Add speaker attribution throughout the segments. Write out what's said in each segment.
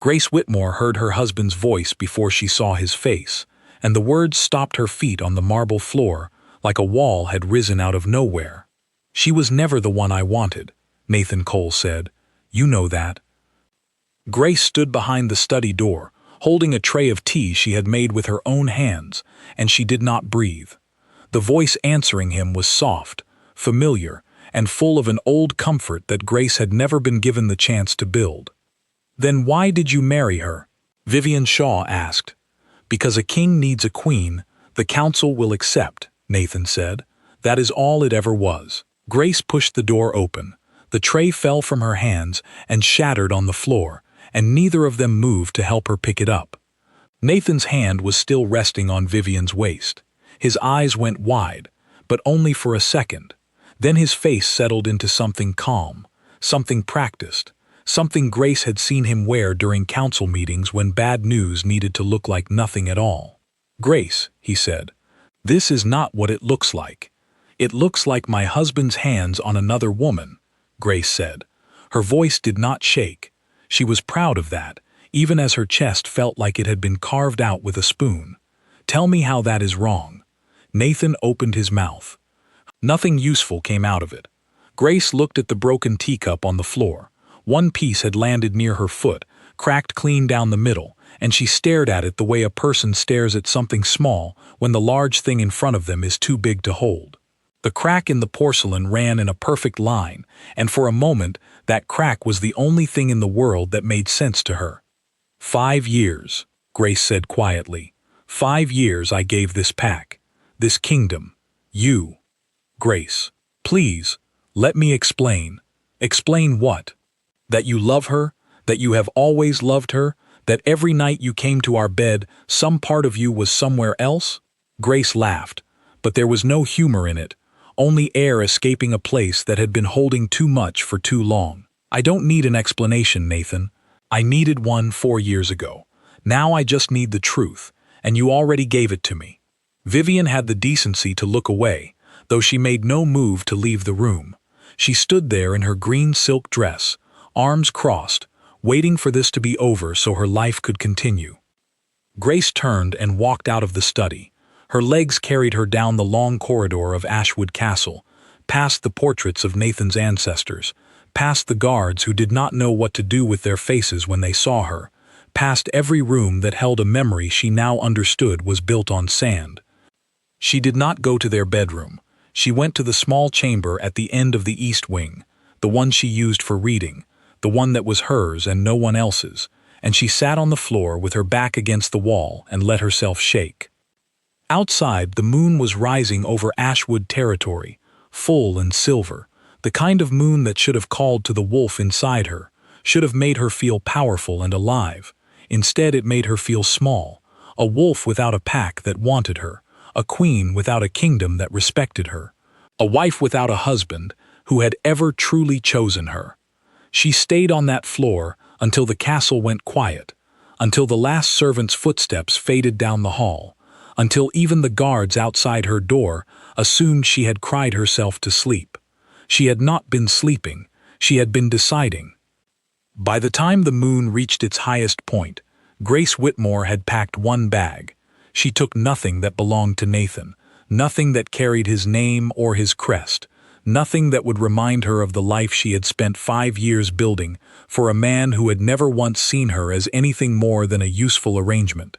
Speaker 1: Grace Whitmore heard her husband's voice before she saw his face, and the words stopped her feet on the marble floor like a wall had risen out of nowhere. "She was never the one I wanted," Nathan Cole said. "You know that." Grace stood behind the study door, holding a tray of tea she had made with her own hands, and she did not breathe. The voice answering him was soft, familiar, and full of an old comfort that Grace had never been given the chance to build. "Then why did you marry her?" Vivian Shaw asked. "Because a king needs a queen, the council will accept," Nathan said. "That is all it ever was." Grace pushed the door open. The tray fell from her hands and shattered on the floor, and neither of them moved to help her pick it up. Nathan's hand was still resting on Vivian's waist. His eyes went wide, but only for a second. Then his face settled into something calm, something practiced, something Grace had seen him wear during council meetings when bad news needed to look like nothing at all. "Grace," he said, "this is not what it looks like." "It looks like my husband's hands on another woman," Grace said. Her voice did not shake. She was proud of that, even as her chest felt like it had been carved out with a spoon. "Tell me how that is wrong." Nathan opened his mouth. Nothing useful came out of it. Grace looked at the broken teacup on the floor. One piece had landed near her foot, cracked clean down the middle, and she stared at it the way a person stares at something small when the large thing in front of them is too big to hold. The crack in the porcelain ran in a perfect line, and for a moment that crack was the only thing in the world that made sense to her. 5 years, Grace said quietly. 5 years I gave this pack, this kingdom, you. Grace, please, let me explain. Explain what? That you love her, that you have always loved her, that every night you came to our bed, some part of you was somewhere else? Grace laughed, but there was no humor in it, only air escaping a place that had been holding too much for too long. "I don't need an explanation, Nathan. I needed one 4 years ago. Now I just need the truth, and you already gave it to me." Vivian had the decency to look away, though she made no move to leave the room. She stood there in her green silk dress, arms crossed, waiting for this to be over so her life could continue. Grace turned and walked out of the study. Her legs carried her down the long corridor of Ashwood Castle, past the portraits of Nathan's ancestors, past the guards who did not know what to do with their faces when they saw her, past every room that held a memory she now understood was built on sand. She did not go to their bedroom. She went to the small chamber at the end of the east wing, the one she used for reading, the one that was hers and no one else's, and she sat on the floor with her back against the wall and let herself shake. Outside, the moon was rising over Ashwood territory, full and silver, the kind of moon that should have called to the wolf inside her, should have made her feel powerful and alive. Instead, it made her feel small, a wolf without a pack that wanted her, a queen without a kingdom that respected her, a wife without a husband who had ever truly chosen her. She stayed on that floor until the castle went quiet, until the last servant's footsteps faded down the hall, until even the guards outside her door assumed she had cried herself to sleep. She had not been sleeping, she had been deciding. By the time the moon reached its highest point, Grace Whitmore had packed one bag. She took nothing that belonged to Nathan, nothing that carried his name or his crest, nothing that would remind her of the life she had spent 5 years building for a man who had never once seen her as anything more than a useful arrangement.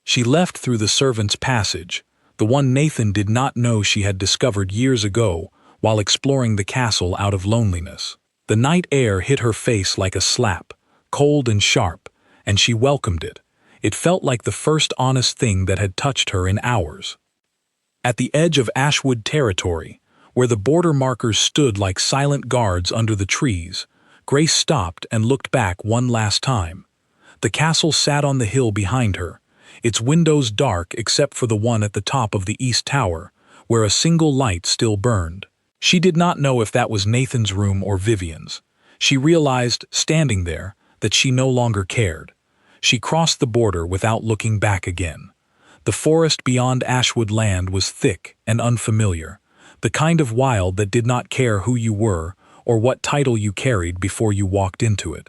Speaker 1: She left through the servants' passage, the one Nathan did not know she had discovered years ago while exploring the castle out of loneliness. The night air hit her face like a slap, cold and sharp, and she welcomed it. It felt like the first honest thing that had touched her in hours. At the edge of Ashwood territory, where the border markers stood like silent guards under the trees, Grace stopped and looked back one last time. The castle sat on the hill behind her, its windows dark except for the one at the top of the east tower, where a single light still burned. She did not know if that was Nathan's room or Vivian's. She realized, standing there, that she no longer cared. She crossed the border without looking back again. The forest beyond Ashwood Land was thick and unfamiliar, the kind of wild that did not care who you were or what title you carried before you walked into it.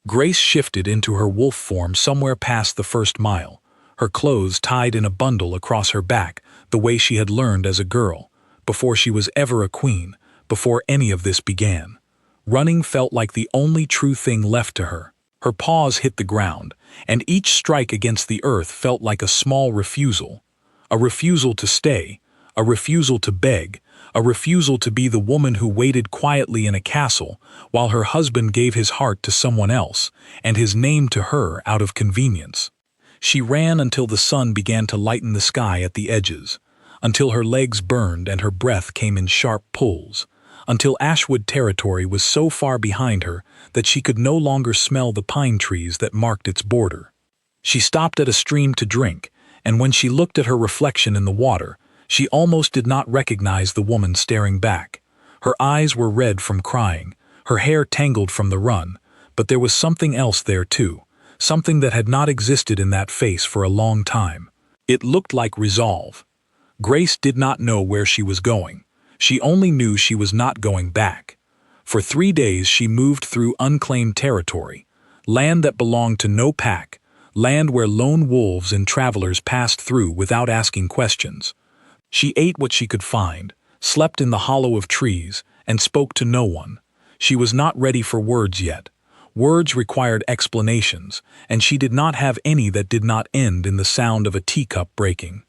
Speaker 1: Grace shifted into her wolf form somewhere past the first mile, her clothes tied in a bundle across her back, the way she had learned as a girl, before she was ever a queen, before any of this began. Running felt like the only true thing left to her. Her paws hit the ground, and each strike against the earth felt like a small refusal. A refusal to stay, a refusal to beg, a refusal to be the woman who waited quietly in a castle while her husband gave his heart to someone else and his name to her out of convenience. She ran until the sun began to lighten the sky at the edges, until her legs burned and her breath came in sharp pulls, until Ashwood territory was so far behind her that she could no longer smell the pine trees that marked its border. She stopped at a stream to drink, and when she looked at her reflection in the water, she almost did not recognize the woman staring back. Her eyes were red from crying, her hair tangled from the run, but there was something else there too, something that had not existed in that face for a long time. It looked like resolve. Grace did not know where she was going. She only knew she was not going back. For 3 days she moved through unclaimed territory, land that belonged to no pack, land where lone wolves and travelers passed through without asking questions. She ate what she could find, slept in the hollow of trees, and spoke to no one. She was not ready for words yet. Words required explanations, and she did not have any that did not end in the sound of a teacup breaking.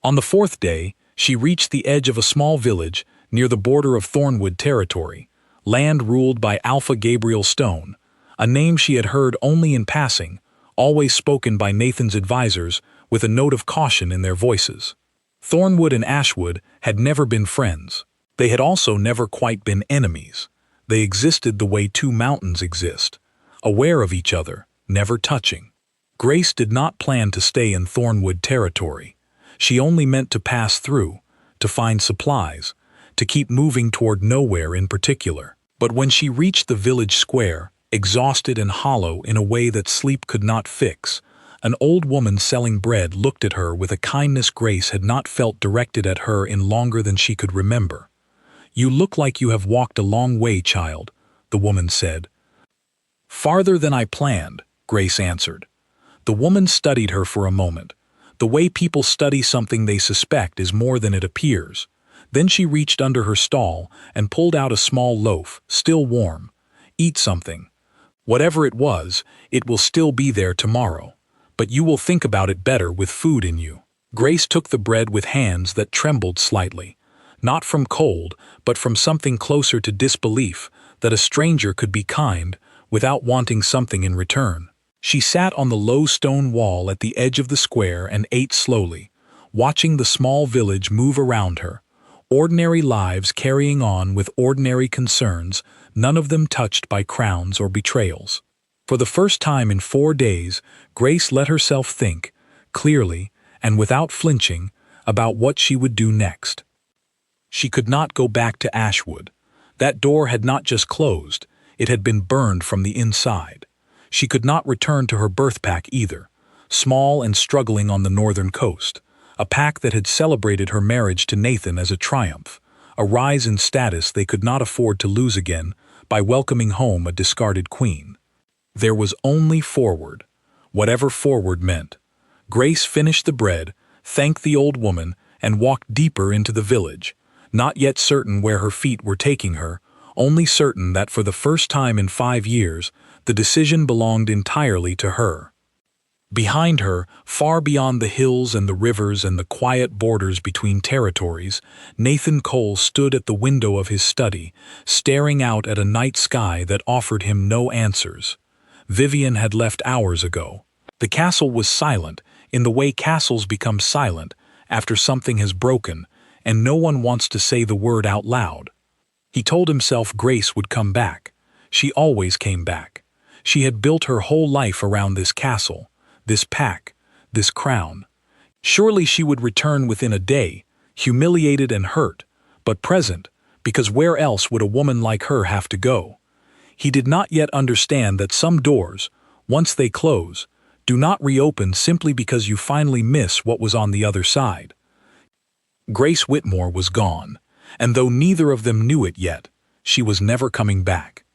Speaker 1: On the 4th day, she reached the edge of a small village near the border of Thornwood territory, land ruled by Alpha Gabriel Stone, a name she had heard only in passing, always spoken by Nathan's advisors with a note of caution in their voices. Thornwood and Ashwood had never been friends. They had also never quite been enemies. They existed the way two mountains exist, aware of each other, never touching. Grace did not plan to stay in Thornwood territory. She only meant to pass through, to find supplies, to keep moving toward nowhere in particular. But when she reached the village square, exhausted and hollow in a way that sleep could not fix, an old woman selling bread looked at her with a kindness Grace had not felt directed at her in longer than she could remember. "You look like you have walked a long way, child," the woman said. "Farther than I planned," Grace answered. The woman studied her for a moment. The way people study something they suspect is more than it appears. Then she reached under her stall and pulled out a small loaf, still warm. "Eat something. Whatever it was, it will still be there tomorrow. But you will think about it better with food in you." Grace took the bread with hands that trembled slightly, not from cold, but from something closer to disbelief, that a stranger could be kind without wanting something in return. She sat on the low stone wall at the edge of the square and ate slowly, watching the small village move around her, ordinary lives carrying on with ordinary concerns, none of them touched by crowns or betrayals. For the first time in 4 days, Grace let herself think, clearly and without flinching, about what she would do next. She could not go back to Ashwood. That door had not just closed, it had been burned from the inside. She could not return to her birth pack either, small and struggling on the northern coast, a pack that had celebrated her marriage to Nathan as a triumph, a rise in status they could not afford to lose again by welcoming home a discarded queen. There was only forward, whatever forward meant. Grace finished the bread, thanked the old woman, and walked deeper into the village, not yet certain where her feet were taking her, only certain that for the first time in 5 years, the decision belonged entirely to her. Behind her, far beyond the hills and the rivers and the quiet borders between territories, Nathan Cole stood at the window of his study, staring out at a night sky that offered him no answers. Vivian had left hours ago. The castle was silent, in the way castles become silent after something has broken, and no one wants to say the word out loud. He told himself Grace would come back. She always came back. She had built her whole life around this castle, this pack, this crown. Surely she would return within a day, humiliated and hurt, but present, because where else would a woman like her have to go? He did not yet understand that some doors, once they close, do not reopen simply because you finally miss what was on the other side. Grace Whitmore was gone, and though neither of them knew it yet, she was never coming back.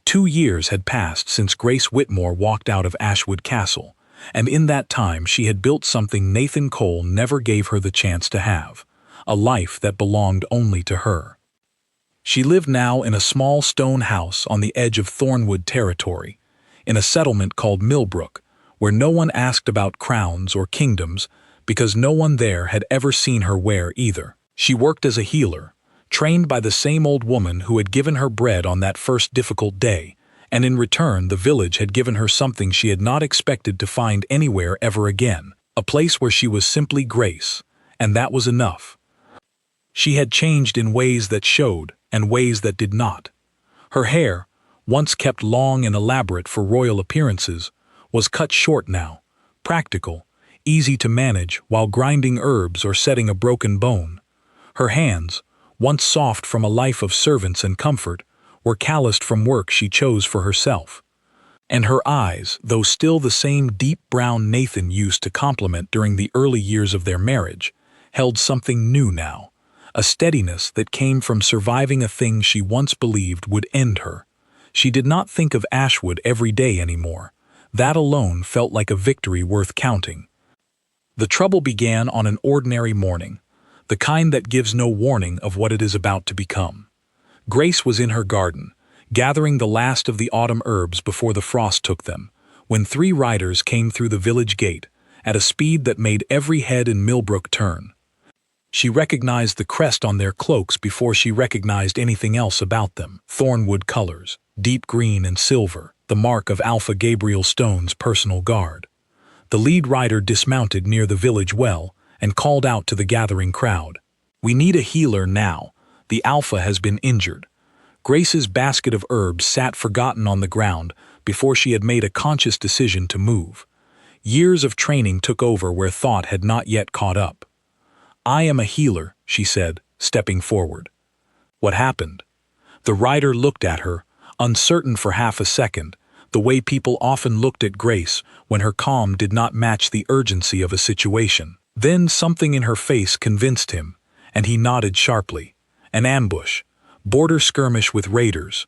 Speaker 1: 2 years had passed since Grace Whitmore walked out of Ashwood Castle, and in that time she had built something Nathan Cole never gave her the chance to have, a life that belonged only to her. She lived now in a small stone house on the edge of Thornwood territory, in a settlement called Millbrook, where no one asked about crowns or kingdoms because no one there had ever seen her wear either. She worked as a healer, trained by the same old woman who had given her bread on that first difficult day, and in return the village had given her something she had not expected to find anywhere ever again, a place where she was simply Grace, and that was enough. She had changed in ways that showed and ways that did not. Her hair, once kept long and elaborate for royal appearances, was cut short now, practical, easy to manage while grinding herbs or setting a broken bone. Her hands, once soft from a life of servants and comfort, were calloused from work she chose for herself. And her eyes, though still the same deep brown Nathan used to compliment during the early years of their marriage, held something new now, a steadiness that came from surviving a thing she once believed would end her. She did not think of Ashwood every day anymore. That alone felt like a victory worth counting. The trouble began on an ordinary morning, the kind that gives no warning of what it is about to become. Grace was in her garden, gathering the last of the autumn herbs before the frost took them, when 3 riders came through the village gate, at a speed that made every head in Millbrook turn. She recognized the crest on their cloaks before she recognized anything else about them. Thornwood colors, deep green and silver, the mark of Alpha Gabriel Stone's personal guard. The lead rider dismounted near the village well and called out to the gathering crowd, "We need a healer now. The Alpha has been injured." Grace's basket of herbs sat forgotten on the ground before she had made a conscious decision to move. Years of training took over where thought had not yet caught up. "I am a healer," she said, stepping forward. What happened? The rider looked at her, uncertain for half a second, the way people often looked at Grace when her calm did not match the urgency of a situation. Then something in her face convinced him, and he nodded sharply. An ambush, border skirmish with raiders.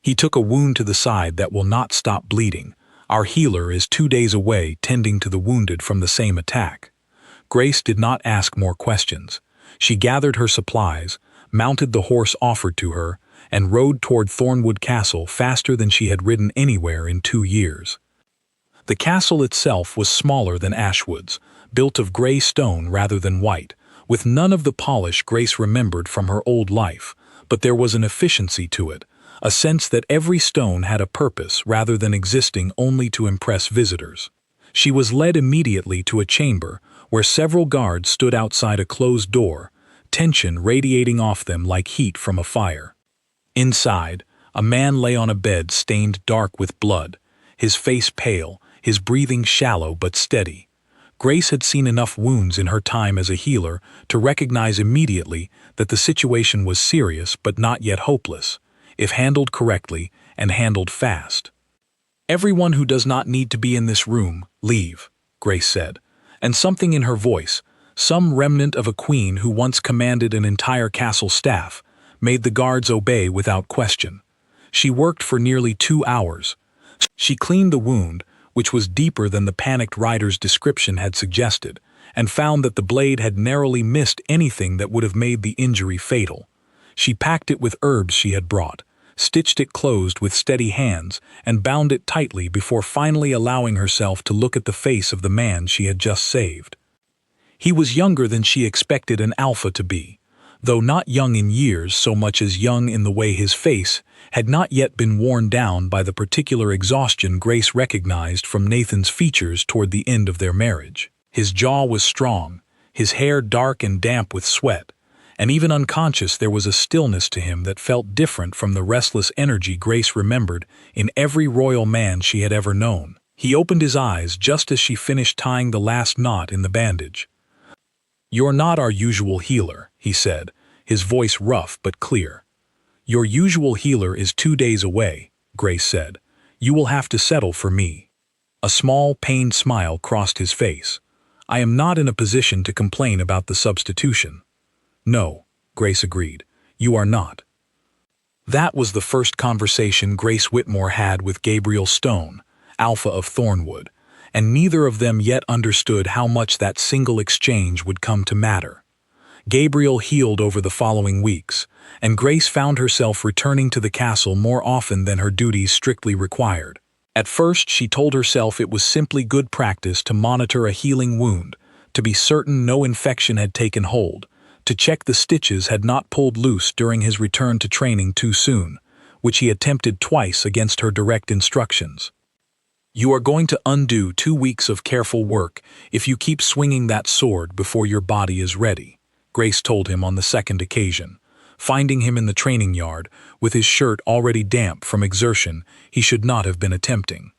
Speaker 1: He took a wound to the side that will not stop bleeding. Our healer is 2 days away tending to the wounded from the same attack. Grace did not ask more questions. She gathered her supplies, mounted the horse offered to her, and rode toward Thornwood Castle faster than she had ridden anywhere in 2 years. The castle itself was smaller than Ashwood's, built of gray stone rather than white, with none of the polish Grace remembered from her old life, but there was an efficiency to it, a sense that every stone had a purpose rather than existing only to impress visitors. She was led immediately to a chamber where several guards stood outside a closed door, tension radiating off them like heat from a fire. Inside, a man lay on a bed stained dark with blood, his face pale, his breathing shallow but steady. Grace had seen enough wounds in her time as a healer to recognize immediately that the situation was serious but not yet hopeless, if handled correctly and handled fast. "Everyone who does not need to be in this room, leave," Grace said, and something in her voice, some remnant of a queen who once commanded an entire castle staff, made the guards obey without question. She worked for nearly 2 hours. She cleaned the wound, which was deeper than the panicked rider's description had suggested, and found that the blade had narrowly missed anything that would have made the injury fatal. She packed it with herbs she had brought, stitched it closed with steady hands, and bound it tightly before finally allowing herself to look at the face of the man she had just saved. He was younger than she expected an Alpha to be, though not young in years so much as young in the way his face had not yet been worn down by the particular exhaustion Grace recognized from Nathan's features toward the end of their marriage. His jaw was strong, his hair dark and damp with sweat, and even unconscious there was a stillness to him that felt different from the restless energy Grace remembered in every royal man she had ever known. He opened his eyes just as she finished tying the last knot in the bandage. "You're not our usual healer," he said, his voice rough but clear. "Your usual healer is 2 days away," Grace said. "You will have to settle for me." A small, pained smile crossed his face. "I am not in a position to complain about the substitution." "No," Grace agreed. "You are not." That was the first conversation Grace Whitmore had with Gabriel Stone, Alpha of Thornwood, and neither of them yet understood how much that single exchange would come to matter. Gabriel healed over the following weeks, and Grace found herself returning to the castle more often than her duties strictly required. At first, she told herself it was simply good practice to monitor a healing wound, to be certain no infection had taken hold, to check the stitches had not pulled loose during his return to training too soon, which he attempted twice against her direct instructions. "You are going to undo 2 weeks of careful work if you keep swinging that sword before your body is ready," Grace told him on the second occasion, finding him in the training yard with his shirt already damp from exertion he should not have been attempting.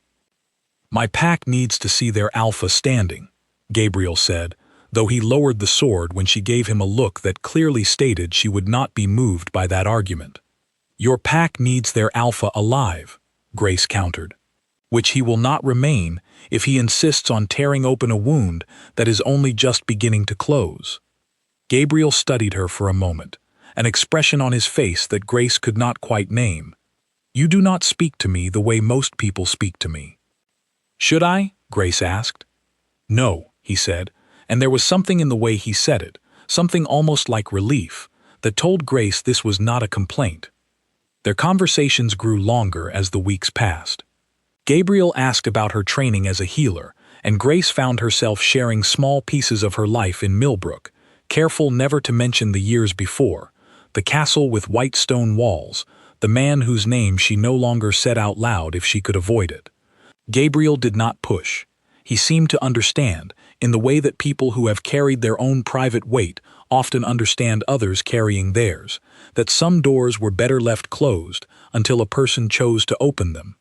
Speaker 1: "My pack needs to see their alpha standing," Gabriel said, though he lowered the sword when she gave him a look that clearly stated she would not be moved by that argument. "Your pack needs their alpha alive," Grace countered, "which he will not remain if he insists on tearing open a wound that is only just beginning to close." Gabriel studied her for a moment, an expression on his face that Grace could not quite name. "You do not speak to me the way most people speak to me." "Should I?" Grace asked. "No," he said, and there was something in the way he said it, something almost like relief, that told Grace this was not a complaint. Their conversations grew longer as the weeks passed. Gabriel asked about her training as a healer, and Grace found herself sharing small pieces of her life in Millbrook, careful never to mention the years before, the castle with white stone walls, the man whose name she no longer said out loud if she could avoid it. Gabriel did not push. He seemed to understand, in the way that people who have carried their own private weight often understand others carrying theirs, that some doors were better left closed until a person chose to open them.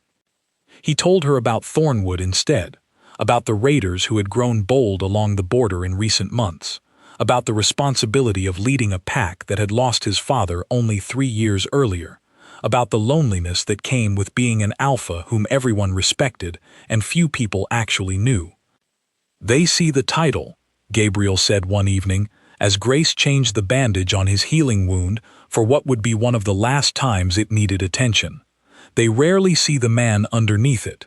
Speaker 1: He told her about Thornwood instead, about the raiders who had grown bold along the border in recent months, about the responsibility of leading a pack that had lost his father only 3 years earlier, about the loneliness that came with being an alpha whom everyone respected and few people actually knew. "They see the title," Gabriel said one evening, as Grace changed the bandage on his healing wound for what would be one of the last times it needed attention. "They rarely see the man underneath it."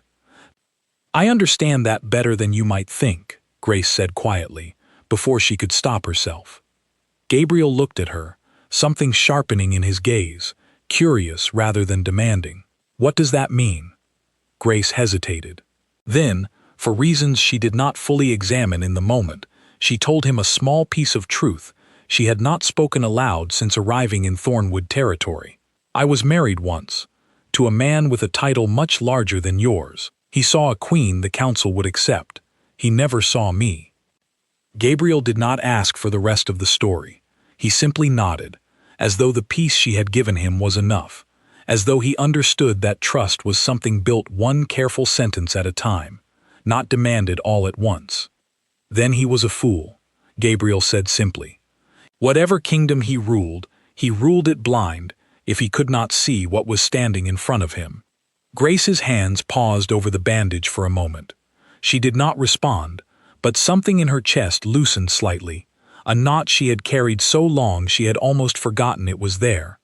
Speaker 1: "I understand that better than you might think," Grace said quietly, before she could stop herself. Gabriel looked at her, something sharpening in his gaze, curious rather than demanding. "What does that mean?" Grace hesitated. Then, for reasons she did not fully examine in the moment, she told him a small piece of truth she had not spoken aloud since arriving in Thornwood territory. "I was married once, to a man with a title much larger than yours. He saw a queen the council would accept. He never saw me." Gabriel did not ask for the rest of the story. He simply nodded, as though the piece she had given him was enough, as though he understood that trust was something built one careful sentence at a time, not demanded all at once. "Then he was a fool," Gabriel said simply. "Whatever kingdom he ruled it blind if he could not see what was standing in front of him." Grace's hands paused over the bandage for a moment. She did not respond, but something in her chest loosened slightly, a knot she had carried so long she had almost forgotten it was there.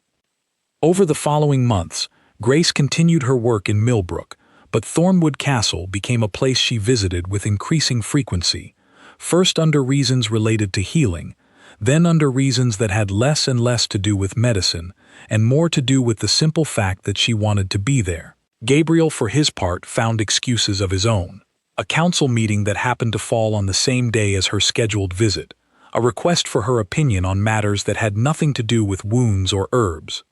Speaker 1: Over the following months, Grace continued her work in Millbrook, but Thornwood Castle became a place she visited with increasing frequency, first under reasons related to healing, then under reasons that had less and less to do with medicine, and more to do with the simple fact that she wanted to be there. Gabriel, for his part, found excuses of his own. A council meeting that happened to fall on the same day as her scheduled visit, a request for her opinion on matters that had nothing to do with wounds or herbs.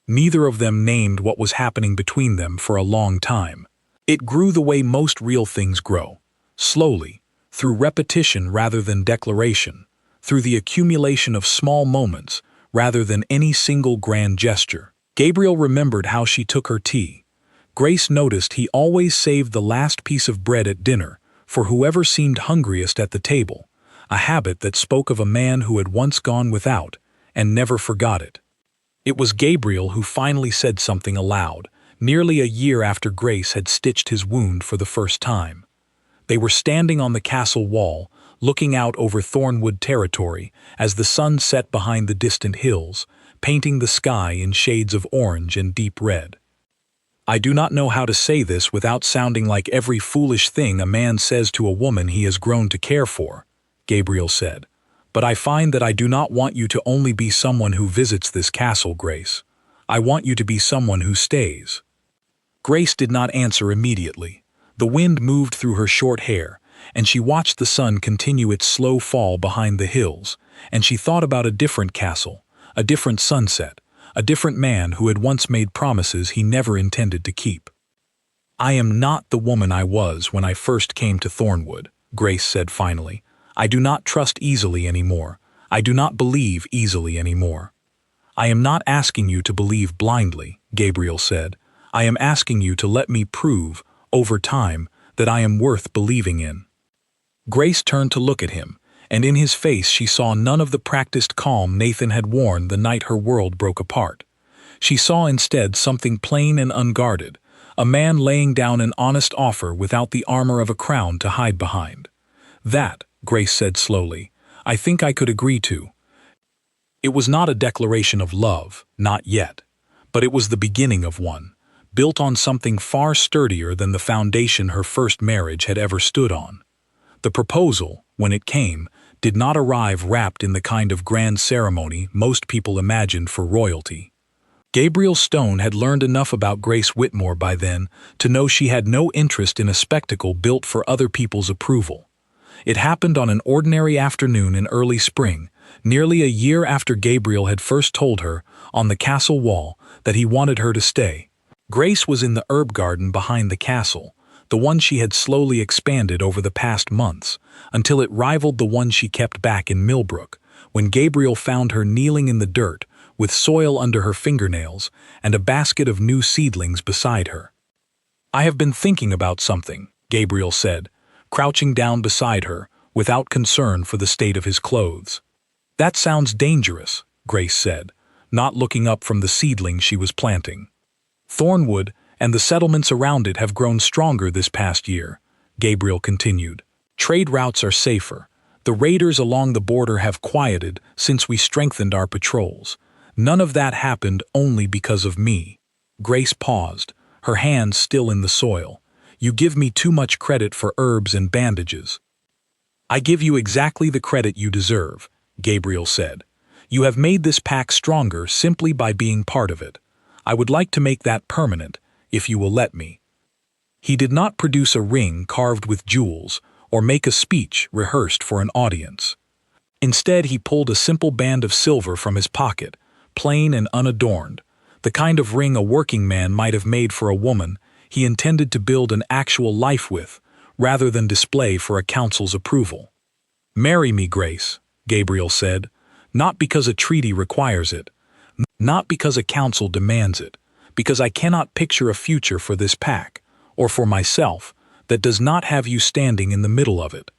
Speaker 1: Neither of them named what was happening between them for a long time. It grew the way most real things grow, slowly, through repetition rather than declaration, through the accumulation of small moments rather than any single grand gesture. Gabriel remembered how she took her tea. Grace noticed he always saved the last piece of bread at dinner for whoever seemed hungriest at the table, a habit that spoke of a man who had once gone without and never forgot it. It was Gabriel who finally said something aloud, nearly a year after Grace had stitched his wound for the first time. They were standing on the castle wall, looking out over Thornwood territory as the sun set behind the distant hills, painting the sky in shades of orange and deep red. I do not know how to say this without sounding like every foolish thing a man says to a woman he has grown to care for, Gabriel said. But I find that I do not want you to only be someone who visits this castle, Grace. I want you to be someone who stays. Grace did not answer immediately. The wind moved through her short hair, and she watched the sun continue its slow fall behind the hills, and she thought about a different castle, a different sunset, a different man who had once made promises he never intended to keep. I am not the woman I was when I first came to Thornwood, Grace said finally. I do not trust easily anymore. I do not believe easily anymore. I am not asking you to believe blindly, Gabriel said. I am asking you to let me prove, over time, that I am worth believing in. Grace turned to look at him, and in his face she saw none of the practiced calm Nathan had worn the night her world broke apart. She saw instead something plain and unguarded, a man laying down an honest offer without the armor of a crown to hide behind. That, Grace said slowly, I think I could agree to. It was not a declaration of love, not yet, but it was the beginning of one, built on something far sturdier than the foundation her first marriage had ever stood on. The proposal, when it came, did not arrive wrapped in the kind of grand ceremony most people imagined for royalty. Gabriel Stone had learned enough about Grace Whitmore by then to know she had no interest in a spectacle built for other people's approval. It happened on an ordinary afternoon in early spring, nearly a year after Gabriel had first told her, on the castle wall, that he wanted her to stay. Grace was in the herb garden behind the castle, the one she had slowly expanded over the past months, until it rivaled the one she kept back in Millbrook, when Gabriel found her kneeling in the dirt, with soil under her fingernails, and a basket of new seedlings beside her. I have been thinking about something, Gabriel said, crouching down beside her, without concern for the state of his clothes. That sounds dangerous, Grace said, not looking up from the seedling she was planting. Thornwood and the settlements around it have grown stronger this past year, Gabriel continued. Trade routes are safer. The raiders along the border have quieted since we strengthened our patrols. None of that happened only because of me. Grace paused, her hands still in the soil. You give me too much credit for herbs and bandages. I give you exactly the credit you deserve, Gabriel said. You have made this pack stronger simply by being part of it. I would like to make that permanent, if you will let me. He did not produce a ring carved with jewels or make a speech rehearsed for an audience. Instead, he pulled a simple band of silver from his pocket, plain and unadorned, the kind of ring a working man might have made for a woman he intended to build an actual life with, rather than display for a council's approval. Marry me, Grace, Gabriel said, not because a treaty requires it, not because a council demands it, because I cannot picture a future for this pack, or for myself, that does not have you standing in the middle of it.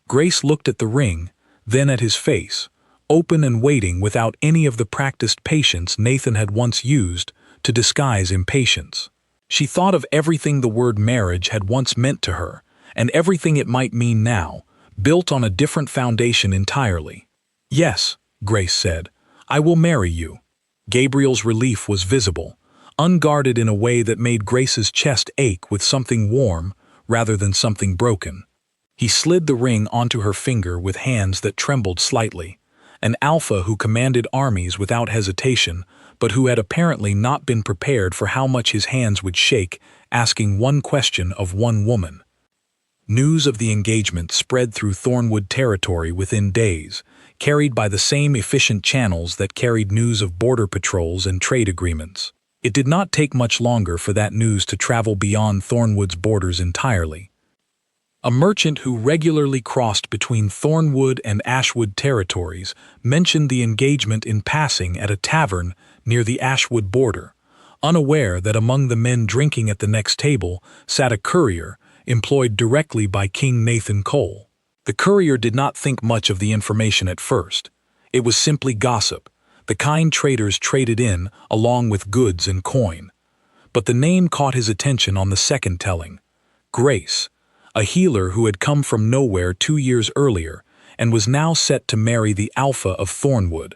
Speaker 1: Grace looked at the ring, then at his face, open and waiting without any of the practiced patience Nathan had once used to disguise impatience. She thought of everything the word marriage had once meant to her, and everything it might mean now, built on a different foundation entirely. Yes, Grace said, I will marry you. Gabriel's relief was visible, unguarded in a way that made Grace's chest ache with something warm rather than something broken. He slid the ring onto her finger with hands that trembled slightly, an alpha who commanded armies without hesitation, but who had apparently not been prepared for how much his hands would shake, asking one question of one woman. News of the engagement spread through Thornwood territory within days, carried by the same efficient channels that carried news of border patrols and trade agreements. It did not take much longer for that news to travel beyond Thornwood's borders entirely. A merchant who regularly crossed between Thornwood and Ashwood territories mentioned the engagement in passing at a tavern near the Ashwood border, unaware that among the men drinking at the next table sat a courier employed directly by King Nathan Cole. The courier did not think much of the information at first. It was simply gossip, the kind traders traded in along with goods and coin. But the name caught his attention on the second telling. Grace, a healer who had come from nowhere 2 years earlier and was now set to marry the Alpha of Thornwood.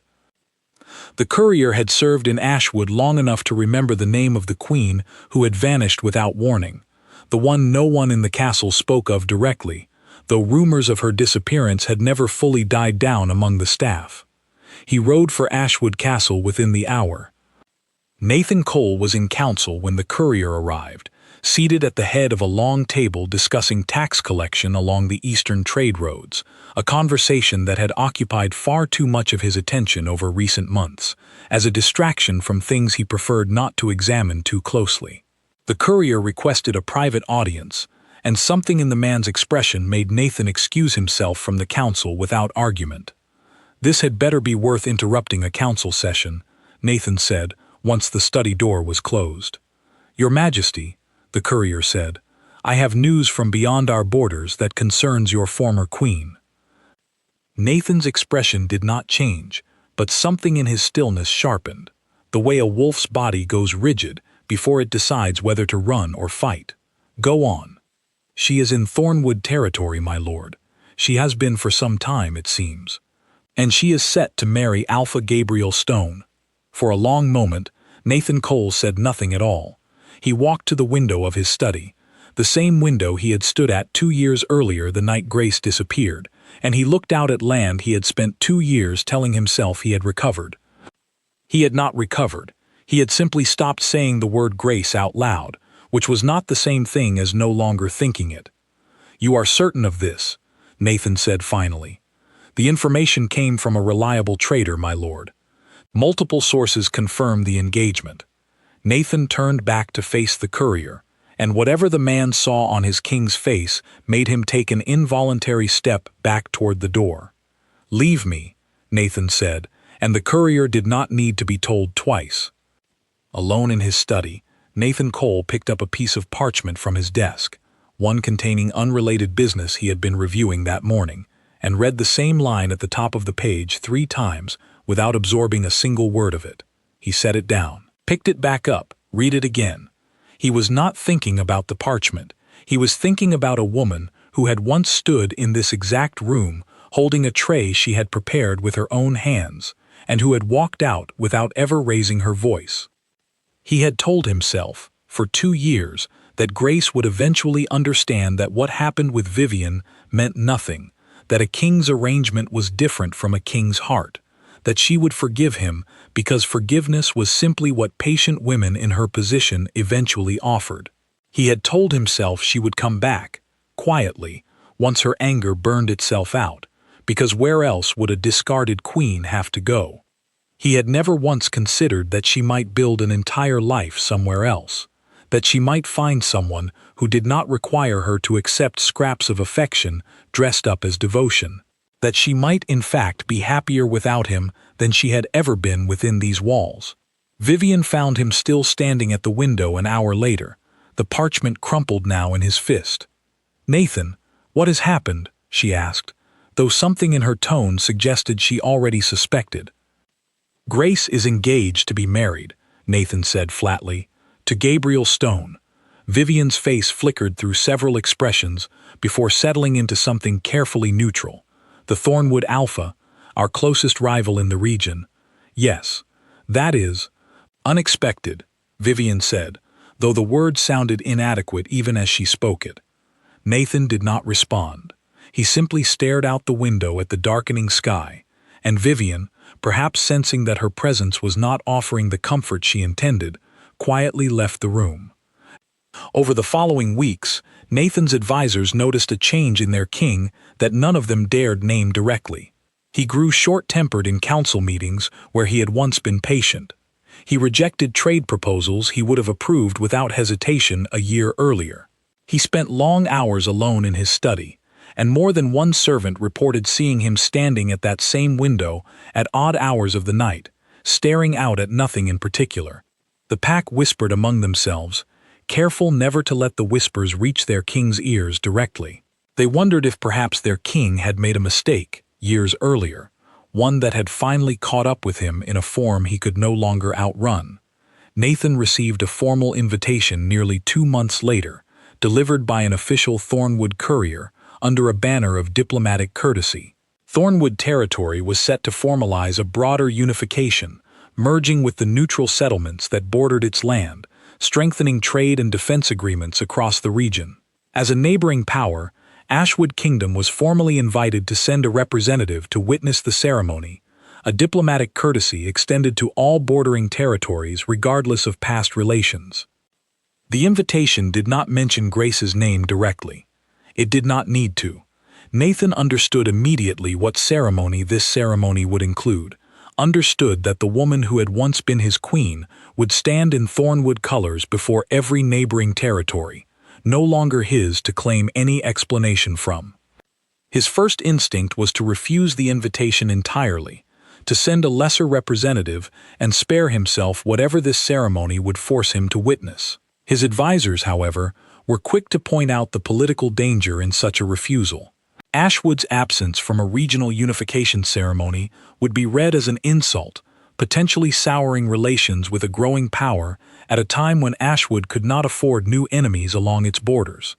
Speaker 1: The courier had served in Ashwood long enough to remember the name of the queen who had vanished without warning, the one no one in the castle spoke of directly, though rumors of her disappearance had never fully died down among the staff. He rode for Ashwood Castle within the hour. Nathan Cole was in council when the courier arrived, seated at the head of a long table discussing tax collection along the eastern trade roads, a conversation that had occupied far too much of his attention over recent months, as a distraction from things he preferred not to examine too closely. The courier requested a private audience, and something in the man's expression made Nathan excuse himself from the council without argument. "This had better be worth interrupting a council session," Nathan said, once the study door was closed. "Your Majesty," the courier said, "I have news from beyond our borders that concerns your former queen." Nathan's expression did not change, but something in his stillness sharpened, the way a wolf's body goes rigid before it decides whether to run or fight. "Go on." "She is in Thornwood territory, my lord. She has been for some time, it seems. And she is set to marry Alpha Gabriel Stone." For a long moment, Nathan Cole said nothing at all. He walked to the window of his study, the same window he had stood at 2 years earlier the night Grace disappeared, and he looked out at land he had spent 2 years telling himself he had recovered. He had not recovered. He had simply stopped saying the word Grace out loud, which was not the same thing as no longer thinking it. "You are certain of this," Nathan said finally. "The information came from a reliable trader, my lord. Multiple sources confirmed the engagement." Nathan turned back to face the courier, and whatever the man saw on his king's face made him take an involuntary step back toward the door. "Leave me," Nathan said, and the courier did not need to be told twice. Alone in his study, Nathan Cole picked up a piece of parchment from his desk, one containing unrelated business he had been reviewing that morning, and read the same line at the top of the page 3 times without absorbing a single word of it. He set it down, picked it back up, read it again. He was not thinking about the parchment. He was thinking about a woman who had once stood in this exact room holding a tray she had prepared with her own hands, and who had walked out without ever raising her voice. He had told himself, for 2 years, that Grace would eventually understand that what happened with Vivian meant nothing, that a king's arrangement was different from a king's heart, that she would forgive him because forgiveness was simply what patient women in her position eventually offered. He had told himself she would come back, quietly, once her anger burned itself out, because where else would a discarded queen have to go? He had never once considered that she might build an entire life somewhere else, that she might find someone who did not require her to accept scraps of affection dressed up as devotion, that she might in fact be happier without him than she had ever been within these walls. Vivian found him still standing at the window an hour later, the parchment crumpled now in his fist. "Nathan, what has happened?" she asked, though something in her tone suggested she already suspected. "Grace is engaged to be married," Nathan said flatly, "to Gabriel Stone." Vivian's face flickered through several expressions before settling into something carefully neutral. "The Thornwood Alpha, our closest rival in the region." "Yes, that is unexpected," Vivian said, though the word sounded inadequate even as she spoke it. Nathan did not respond. He simply stared out the window at the darkening sky, and Vivian, perhaps sensing that her presence was not offering the comfort she intended, quietly left the room. Over the following weeks, Nathan's advisors noticed a change in their king that none of them dared name directly. He grew short-tempered in council meetings where he had once been patient. He rejected trade proposals he would have approved without hesitation a year earlier. He spent long hours alone in his study, and more than one servant reported seeing him standing at that same window at odd hours of the night, staring out at nothing in particular. The pack whispered among themselves, careful never to let the whispers reach their king's ears directly. They wondered if perhaps their king had made a mistake years earlier, one that had finally caught up with him in a form he could no longer outrun. Nathan received a formal invitation nearly 2 months later, delivered by an official Thornwood courier under a banner of diplomatic courtesy. Thornwood territory was set to formalize a broader unification, merging with the neutral settlements that bordered its land, strengthening trade and defense agreements across the region. As a neighboring power, Ashwood Kingdom was formally invited to send a representative to witness the ceremony, a diplomatic courtesy extended to all bordering territories regardless of past relations. The invitation did not mention Grace's name directly. It did not need to. Nathan understood immediately what ceremony this ceremony would include, understood that the woman who had once been his queen would stand in Thornwood colors before every neighboring territory, no longer his to claim any explanation from. His first instinct was to refuse the invitation entirely, to send a lesser representative and spare himself whatever this ceremony would force him to witness. His advisors, however, were quick to point out the political danger in such a refusal. Ashwood's absence from a regional unification ceremony would be read as an insult, potentially souring relations with a growing power at a time when Ashwood could not afford new enemies along its borders.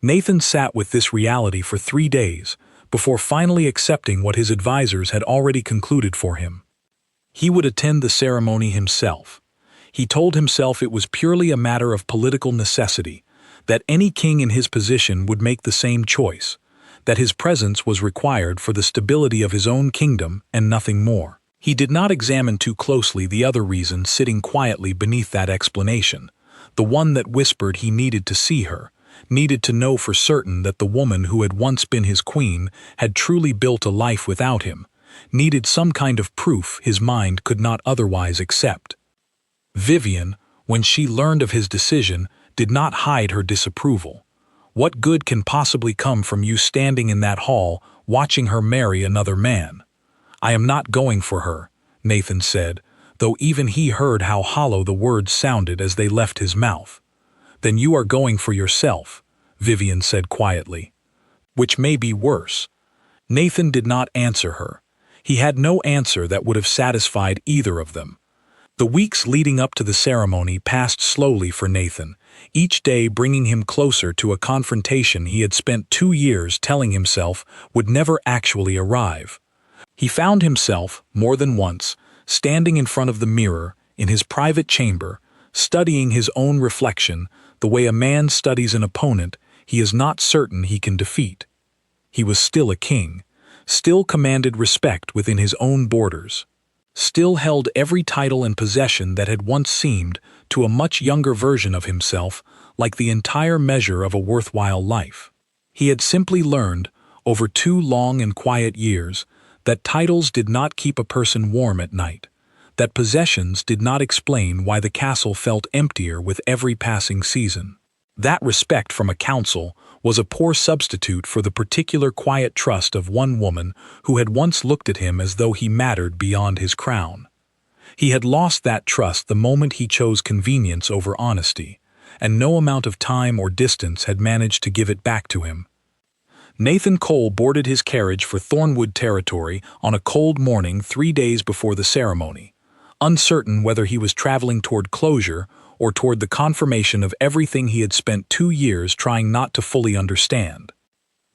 Speaker 1: Nathan sat with this reality for 3 days before finally accepting what his advisors had already concluded for him. He would attend the ceremony himself. He told himself it was purely a matter of political necessity, that any king in his position would make the same choice, that his presence was required for the stability of his own kingdom and nothing more. He did not examine too closely the other reason sitting quietly beneath that explanation, the one that whispered he needed to see her, needed to know for certain that the woman who had once been his queen had truly built a life without him, needed some kind of proof his mind could not otherwise accept. Vivian, when she learned of his decision, did not hide her disapproval. What good can possibly come from you standing in that hall, watching her marry another man? I am not going for her, Nathan said, though even he heard how hollow the words sounded as they left his mouth. Then you are going for yourself, Vivian said quietly. Which may be worse. Nathan did not answer her. He had no answer that would have satisfied either of them. The weeks leading up to the ceremony passed slowly for Nathan, each day bringing him closer to a confrontation he had spent 2 years telling himself would never actually arrive. He found himself, more than once, standing in front of the mirror, in his private chamber, studying his own reflection, the way a man studies an opponent he is not certain he can defeat. He was still a king, still commanded respect within his own borders, still held every title and possession that had once seemed, to a much younger version of himself, like the entire measure of a worthwhile life. He had simply learned, over 2 long and quiet years, that titles did not keep a person warm at night, that possessions did not explain why the castle felt emptier with every passing season. That respect from a council was a poor substitute for the particular quiet trust of one woman who had once looked at him as though he mattered beyond his crown. He had lost that trust the moment he chose convenience over honesty, and no amount of time or distance had managed to give it back to him. Nathan Cole boarded his carriage for Thornwood territory on a cold morning 3 days before the ceremony, uncertain whether he was traveling toward closure or toward the confirmation of everything he had spent 2 years trying not to fully understand.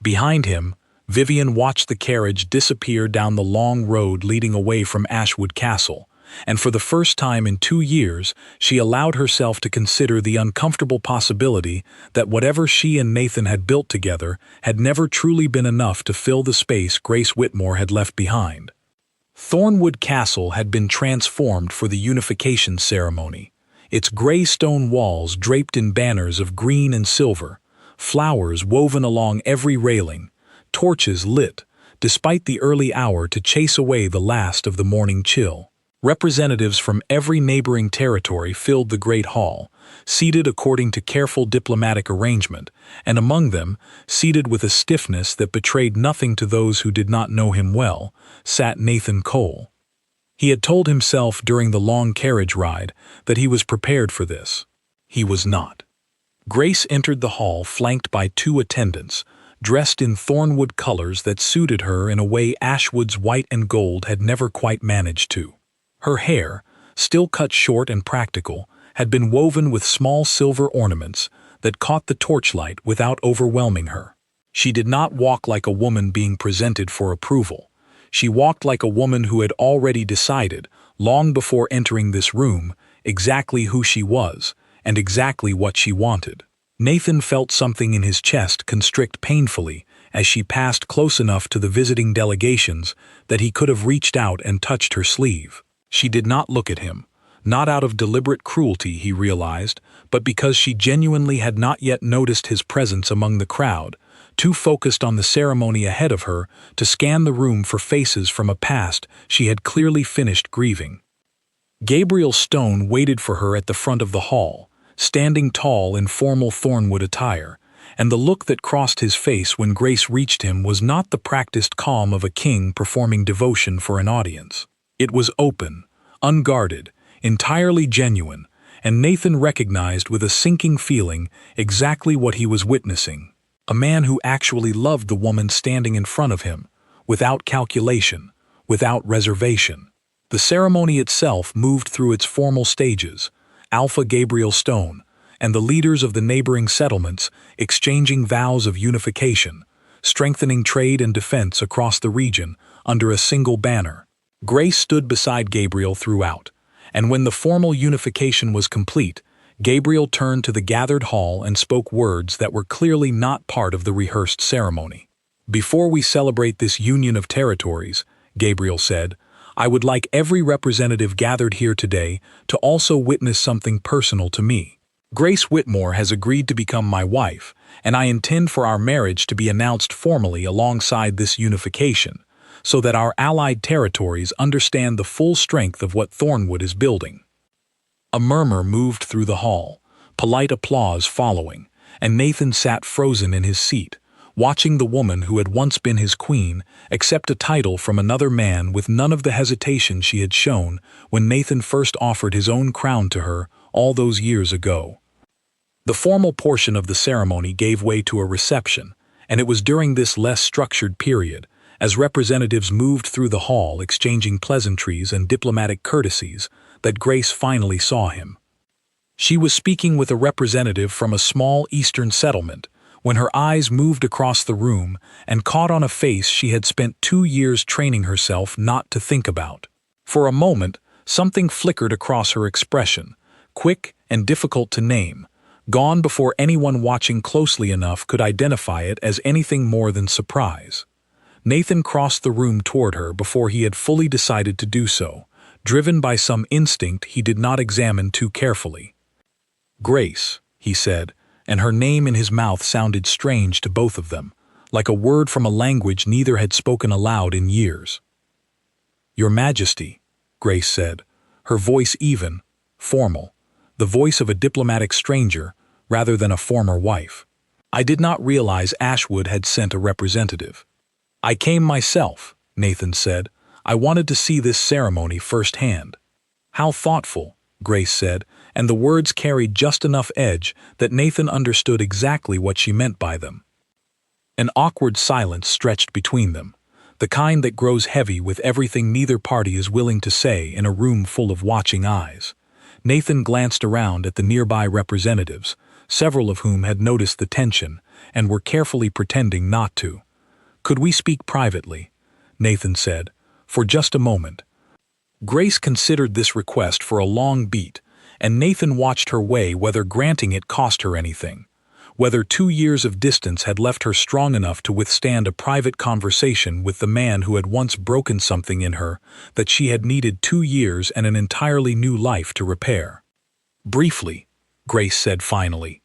Speaker 1: Behind him, Vivian watched the carriage disappear down the long road leading away from Ashwood Castle, and for the first time in 2 years, she allowed herself to consider the uncomfortable possibility that whatever she and Nathan had built together had never truly been enough to fill the space Grace Whitmore had left behind. Thornwood Castle had been transformed for the unification ceremony, its gray stone walls draped in banners of green and silver, flowers woven along every railing, torches lit, despite the early hour to chase away the last of the morning chill. Representatives from every neighboring territory filled the great hall, seated according to careful diplomatic arrangement, and among them, seated with a stiffness that betrayed nothing to those who did not know him well, sat Nathan Cole. He had told himself during the long carriage ride that he was prepared for this. He was not. Grace entered the hall flanked by 2 attendants, dressed in Thornwood colors that suited her in a way Ashwood's white and gold had never quite managed to. Her hair, still cut short and practical, had been woven with small silver ornaments that caught the torchlight without overwhelming her. She did not walk like a woman being presented for approval. She walked like a woman who had already decided, long before entering this room, exactly who she was, and exactly what she wanted. Nathan felt something in his chest constrict painfully as she passed close enough to the visiting delegations that he could have reached out and touched her sleeve. She did not look at him, not out of deliberate cruelty, he realized, but because she genuinely had not yet noticed his presence among the crowd, too focused on the ceremony ahead of her to scan the room for faces from a past she had clearly finished grieving. Gabriel Stone waited for her at the front of the hall, standing tall in formal Thornwood attire, and the look that crossed his face when Grace reached him was not the practiced calm of a king performing devotion for an audience. It was open, unguarded, entirely genuine, and Nathan recognized with a sinking feeling exactly what he was witnessing. A man who actually loved the woman standing in front of him, without calculation, without reservation. The ceremony itself moved through its formal stages, Alpha Gabriel Stone, and the leaders of the neighboring settlements exchanging vows of unification, strengthening trade and defense across the region under a single banner. Grace stood beside Gabriel throughout, and when the formal unification was complete, Gabriel turned to the gathered hall and spoke words that were clearly not part of the rehearsed ceremony. "Before we celebrate this union of territories," Gabriel said, "I would like every representative gathered here today to also witness something personal to me. Grace Whitmore has agreed to become my wife, and I intend for our marriage to be announced formally alongside this unification, so that our allied territories understand the full strength of what Thornwood is building." A murmur moved through the hall, polite applause following, and Nathan sat frozen in his seat, watching the woman who had once been his queen accept a title from another man with none of the hesitation she had shown when Nathan first offered his own crown to her all those years ago. The formal portion of the ceremony gave way to a reception, and it was during this less structured period, as representatives moved through the hall exchanging pleasantries and diplomatic courtesies, that Grace finally saw him. She was speaking with a representative from a small eastern settlement when her eyes moved across the room and caught on a face she had spent 2 years training herself not to think about. For a moment, something flickered across her expression, quick and difficult to name, gone before anyone watching closely enough could identify it as anything more than surprise. Nathan crossed the room toward her before he had fully decided to do so, driven by some instinct he did not examine too carefully. "Grace," he said, and her name in his mouth sounded strange to both of them, like a word from a language neither had spoken aloud in years. "Your Majesty," Grace said, her voice even, formal, the voice of a diplomatic stranger rather than a former wife. "I did not realize Ashwood had sent a representative." "I came myself," Nathan said. "I wanted to see this ceremony firsthand." "How thoughtful," Grace said, and the words carried just enough edge that Nathan understood exactly what she meant by them. An awkward silence stretched between them, the kind that grows heavy with everything neither party is willing to say in a room full of watching eyes. Nathan glanced around at the nearby representatives, several of whom had noticed the tension and were carefully pretending not to. "Could we speak privately?" Nathan said. "For just a moment." Grace considered this request for a long beat, and Nathan watched her weigh whether granting it cost her anything, whether 2 years of distance had left her strong enough to withstand a private conversation with the man who had once broken something in her that she had needed 2 years and an entirely new life to repair. "Briefly," Grace said finally.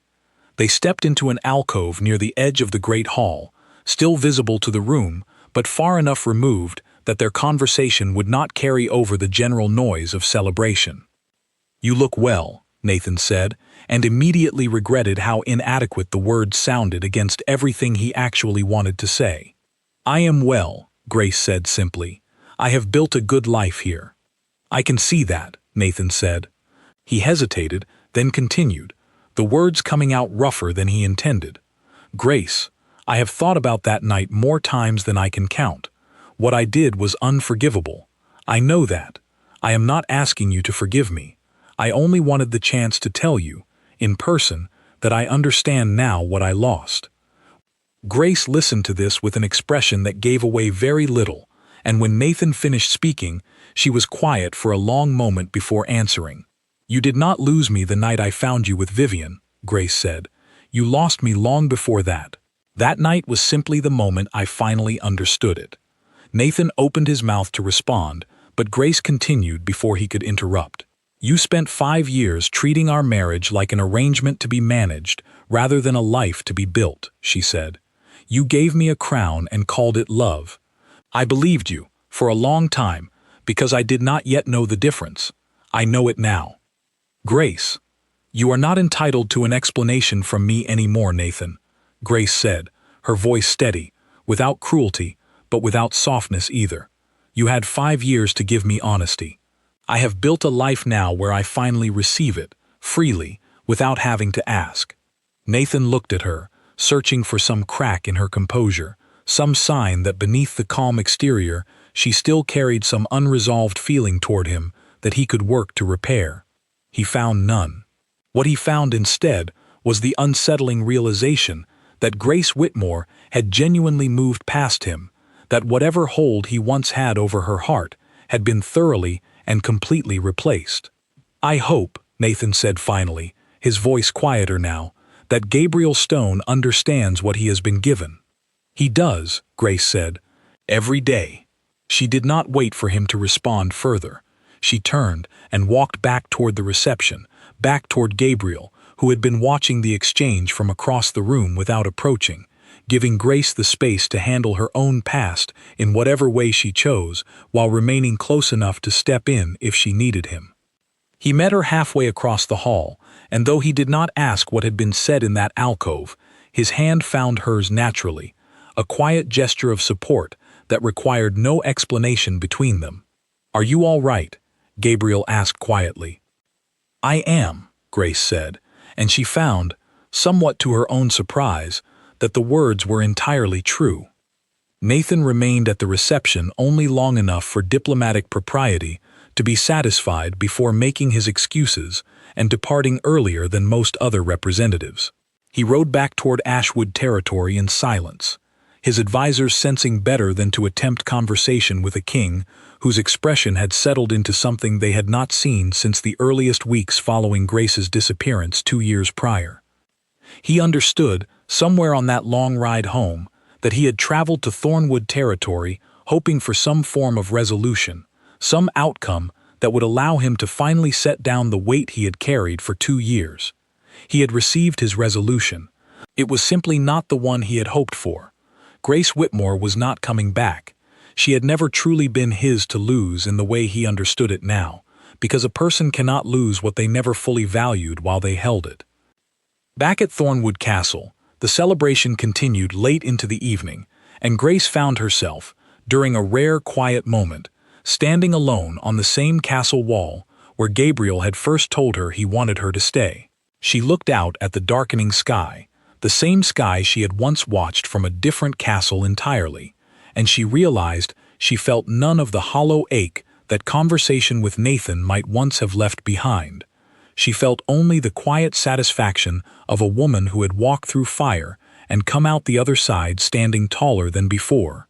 Speaker 1: They stepped into an alcove near the edge of the great hall, still visible to the room, but far enough removed that their conversation would not carry over the general noise of celebration. "You look well," Nathan said, and immediately regretted how inadequate the words sounded against everything he actually wanted to say. "I am well," Grace said simply. "I have built a good life here." "I can see that," Nathan said. He hesitated, then continued, the words coming out rougher than he intended. "Grace, I have thought about that night more times than I can count. What I did was unforgivable. I know that. I am not asking you to forgive me. I only wanted the chance to tell you, in person, that I understand now what I lost." Grace listened to this with an expression that gave away very little, and when Nathan finished speaking, she was quiet for a long moment before answering. "You did not lose me the night I found you with Vivian," Grace said. "You lost me long before that. That night was simply the moment I finally understood it." Nathan opened his mouth to respond, but Grace continued before he could interrupt. "You spent 5 years treating our marriage like an arrangement to be managed rather than a life to be built," she said. "You gave me a crown and called it love. I believed you, for a long time, because I did not yet know the difference. I know it now." "Grace, you are not entitled to an explanation from me anymore, Nathan," Grace said, her voice steady, without cruelty, but without softness either. "You had 5 years to give me honesty. I have built a life now where I finally receive it, freely, without having to ask." Nathan looked at her, searching for some crack in her composure, some sign that beneath the calm exterior she still carried some unresolved feeling toward him that he could work to repair. He found none. What he found instead was the unsettling realization that Grace Whitmore had genuinely moved past him, that whatever hold he once had over her heart had been thoroughly and completely replaced. "I hope," Nathan said finally, his voice quieter now, "that Gabriel Stone understands what he has been given." "He does," Grace said, "every day." She did not wait for him to respond further. She turned and walked back toward the reception, back toward Gabriel, who had been watching the exchange from across the room without approaching, giving Grace the space to handle her own past in whatever way she chose, while remaining close enough to step in if she needed him. He met her halfway across the hall, and though he did not ask what had been said in that alcove, his hand found hers naturally, a quiet gesture of support that required no explanation between them. "Are you all right?" Gabriel asked quietly. "I am," Grace said, and she found, somewhat to her own surprise, that the words were entirely true. Nathan remained at the reception only long enough for diplomatic propriety to be satisfied before making his excuses and departing earlier than most other representatives. He rode back toward Ashwood territory in silence, his advisors sensing better than to attempt conversation with a king whose expression had settled into something they had not seen since the earliest weeks following Grace's disappearance 2 years prior. He understood, somewhere on that long ride home, that he had traveled to Thornwood territory hoping for some form of resolution, some outcome that would allow him to finally set down the weight he had carried for 2 years. He had received his resolution. It was simply not the one he had hoped for. Grace Whitmore was not coming back. She had never truly been his to lose in the way he understood it now, because a person cannot lose what they never fully valued while they held it. Back at Thornwood Castle, the celebration continued late into the evening, and Grace found herself, during a rare quiet moment, standing alone on the same castle wall where Gabriel had first told her he wanted her to stay. She looked out at the darkening sky, the same sky she had once watched from a different castle entirely, and she realized she felt none of the hollow ache that conversation with Nathan might once have left behind. She felt only the quiet satisfaction of a woman who had walked through fire and come out the other side standing taller than before.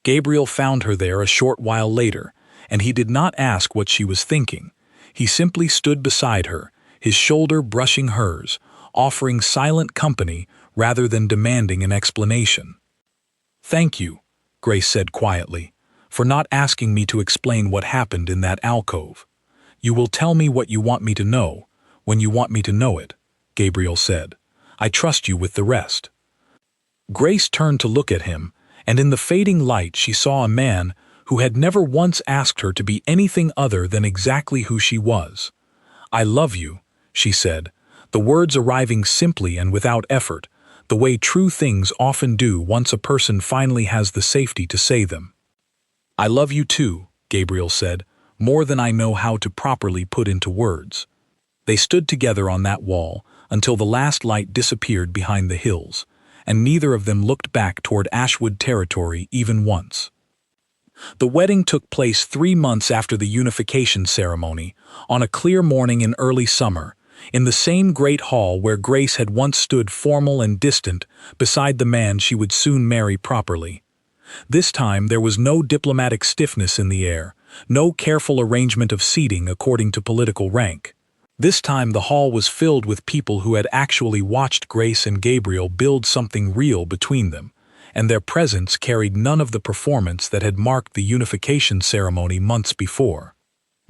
Speaker 1: Gabriel found her there a short while later, and he did not ask what she was thinking. He simply stood beside her, his shoulder brushing hers, offering silent company rather than demanding an explanation. "Thank you," Grace said quietly, "for not asking me to explain what happened in that alcove. You will tell me what you want me to know, when you want me to know it," Gabriel said. "I trust you with the rest." Grace turned to look at him, and in the fading light she saw a man who had never once asked her to be anything other than exactly who she was. "I love you," she said, the words arriving simply and without effort, the way true things often do once a person finally has the safety to say them. "I love you too," Gabriel said, "more than I know how to properly put into words." They stood together on that wall until the last light disappeared behind the hills, and neither of them looked back toward Ashwood territory even once. The wedding took place 3 months after the unification ceremony, on a clear morning in early summer, in the same great hall where Grace had once stood formal and distant beside the man she would soon marry properly. This time there was no diplomatic stiffness in the air, no careful arrangement of seating according to political rank. This time the hall was filled with people who had actually watched Grace and Gabriel build something real between them, and their presence carried none of the performance that had marked the unification ceremony months before.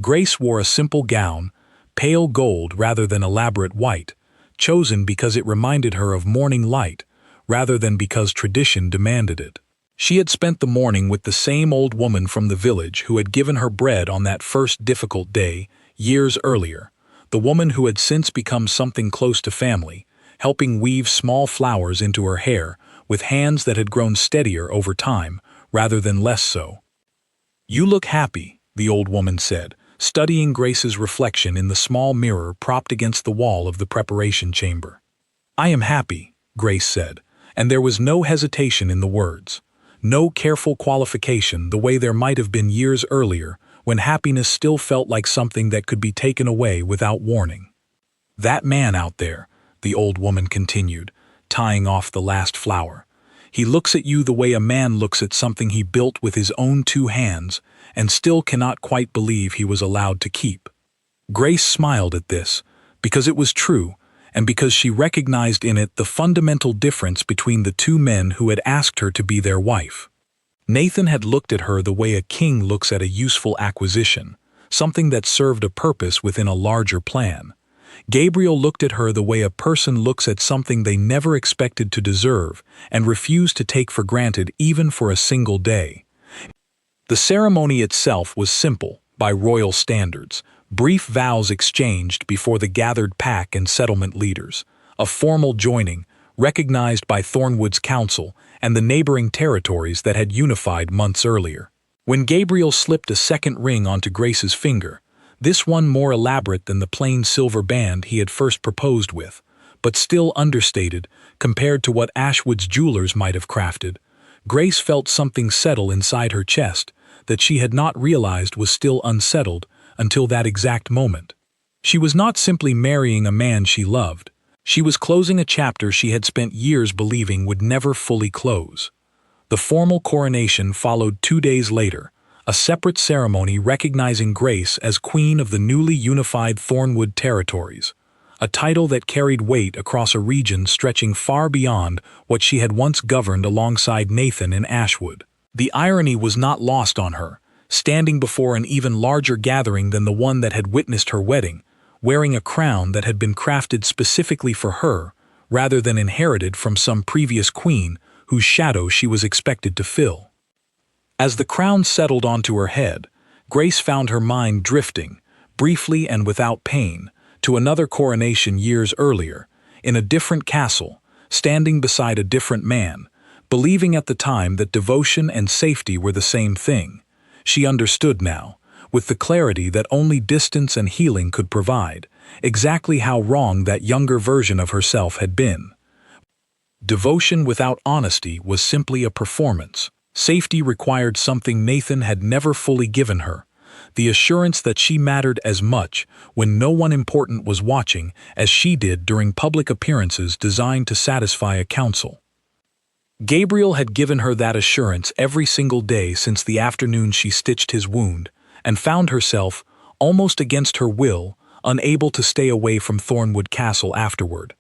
Speaker 1: Grace wore a simple gown, pale gold rather than elaborate white, chosen because it reminded her of morning light, rather than because tradition demanded it. She had spent the morning with the same old woman from the village who had given her bread on that first difficult day, years earlier, the woman who had since become something close to family, helping weave small flowers into her hair with hands that had grown steadier over time, rather than less so. "You look happy," the old woman said, studying Grace's reflection in the small mirror propped against the wall of the preparation chamber. "I am happy," Grace said, and there was no hesitation in the words. No careful qualification the way there might have been years earlier when happiness still felt like something that could be taken away without warning. "That man out there," the old woman continued, tying off the last flower. "He looks at you the way a man looks at something he built with his own 2 hands and still cannot quite believe he was allowed to keep." Grace smiled at this, because it was true, and because she recognized in it the fundamental difference between the 2 men who had asked her to be their wife. Nathan had looked at her the way a king looks at a useful acquisition, something that served a purpose within a larger plan. Gabriel looked at her the way a person looks at something they never expected to deserve and refused to take for granted even for a single day. The ceremony itself was simple, by royal standards, brief vows exchanged before the gathered pack and settlement leaders, a formal joining, recognized by Thornwood's council and the neighboring territories that had unified months earlier. When Gabriel slipped a second ring onto Grace's finger, this one more elaborate than the plain silver band he had first proposed with, but still understated compared to what Ashwood's jewelers might have crafted, Grace felt something settle inside her chest that she had not realized was still unsettled until that exact moment. She was not simply marrying a man she loved. She was closing a chapter she had spent years believing would never fully close. The formal coronation followed 2 days later, a separate ceremony recognizing Grace as Queen of the newly unified Thornwood territories, a title that carried weight across a region stretching far beyond what she had once governed alongside Nathan in Ashwood. The irony was not lost on her, standing before an even larger gathering than the one that had witnessed her wedding, wearing a crown that had been crafted specifically for her, rather than inherited from some previous queen whose shadow she was expected to fill. As the crown settled onto her head, Grace found her mind drifting, briefly and without pain, to another coronation years earlier, in a different castle, standing beside a different man, believing at the time that devotion and safety were the same thing. She understood now, with the clarity that only distance and healing could provide, exactly how wrong that younger version of herself had been. Devotion without honesty was simply a performance. Safety required something Nathan had never fully given her, the assurance that she mattered as much when no one important was watching as she did during public appearances designed to satisfy a council. Gabriel had given her that assurance every single day since the afternoon she stitched his wound, and found herself, almost against her will, unable to stay away from Thornwood Castle afterward.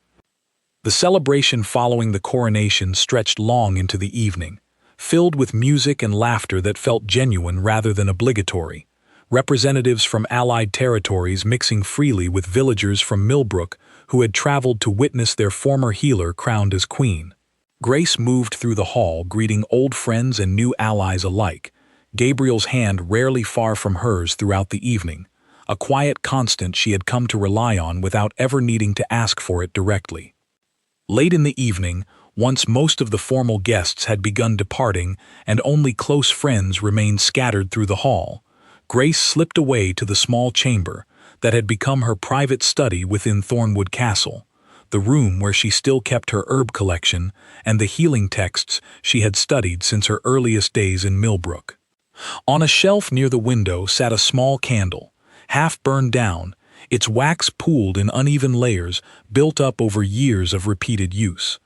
Speaker 1: The celebration following the coronation stretched long into the evening, filled with music and laughter that felt genuine rather than obligatory, representatives from allied territories mixing freely with villagers from Millbrook who had traveled to witness their former healer crowned as queen. Grace moved through the hall greeting old friends and new allies alike, Gabriel's hand rarely far from hers throughout the evening, a quiet constant she had come to rely on without ever needing to ask for it directly. Late in the evening, once most of the formal guests had begun departing and only close friends remained scattered through the hall, Grace slipped away to the small chamber that had become her private study within Thornwood Castle, the room where she still kept her herb collection and the healing texts she had studied since her earliest days in Millbrook. On a shelf near the window sat a small candle, half burned down, its wax pooled in uneven layers built up over years of repeated use.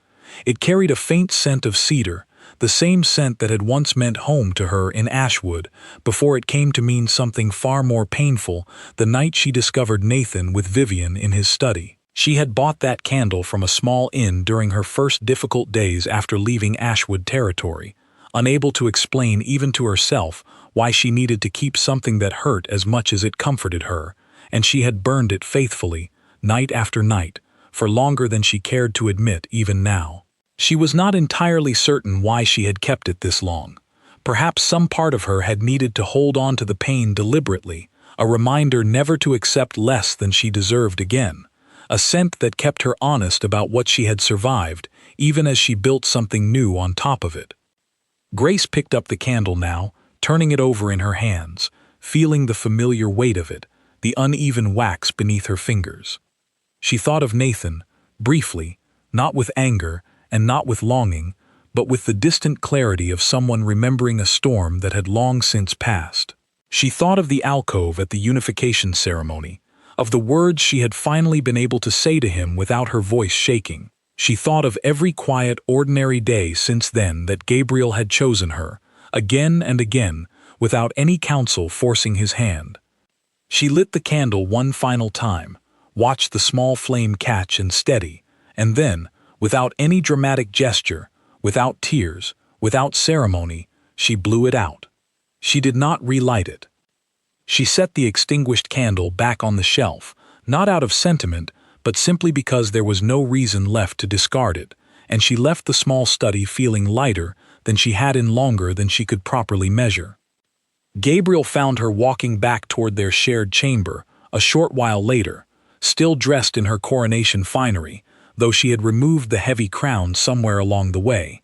Speaker 1: It carried a faint scent of cedar the same scent that had once meant home to her in Ashwood, before it came to mean something far more painful the night she discovered Nathan with Vivian in his study. She had bought that candle from a small inn during her first difficult days after leaving Ashwood territory, unable to explain even to herself why she needed to keep something that hurt as much as it comforted her, and she had burned it faithfully, night after night, for longer than she cared to admit even now. She was not entirely certain why she had kept it this long. Perhaps some part of her had needed to hold on to the pain deliberately, a reminder never to accept less than she deserved again, a scent that kept her honest about what she had survived, even as she built something new on top of it. Grace picked up the candle now, turning it over in her hands, feeling the familiar weight of it, the uneven wax beneath her fingers. She thought of Nathan, briefly, not with anger and not with longing, but with the distant clarity of someone remembering a storm that had long since passed. She thought of the alcove at the unification ceremony, of the words she had finally been able to say to him without her voice shaking. She thought of every quiet, ordinary day since then that Gabriel had chosen her, again and again, without any counsel forcing his hand. She lit the candle one final time, watched the small flame catch and steady, and then, without any dramatic gesture, without tears, without ceremony, she blew it out. She did not relight it. She set the extinguished candle back on the shelf, not out of sentiment, but simply because there was no reason left to discard it, and she left the small study feeling lighter than she had in longer than she could properly measure. Gabriel found her walking back toward their shared chamber, a short while later, still dressed in her coronation finery, though she had removed the heavy crown somewhere along the way,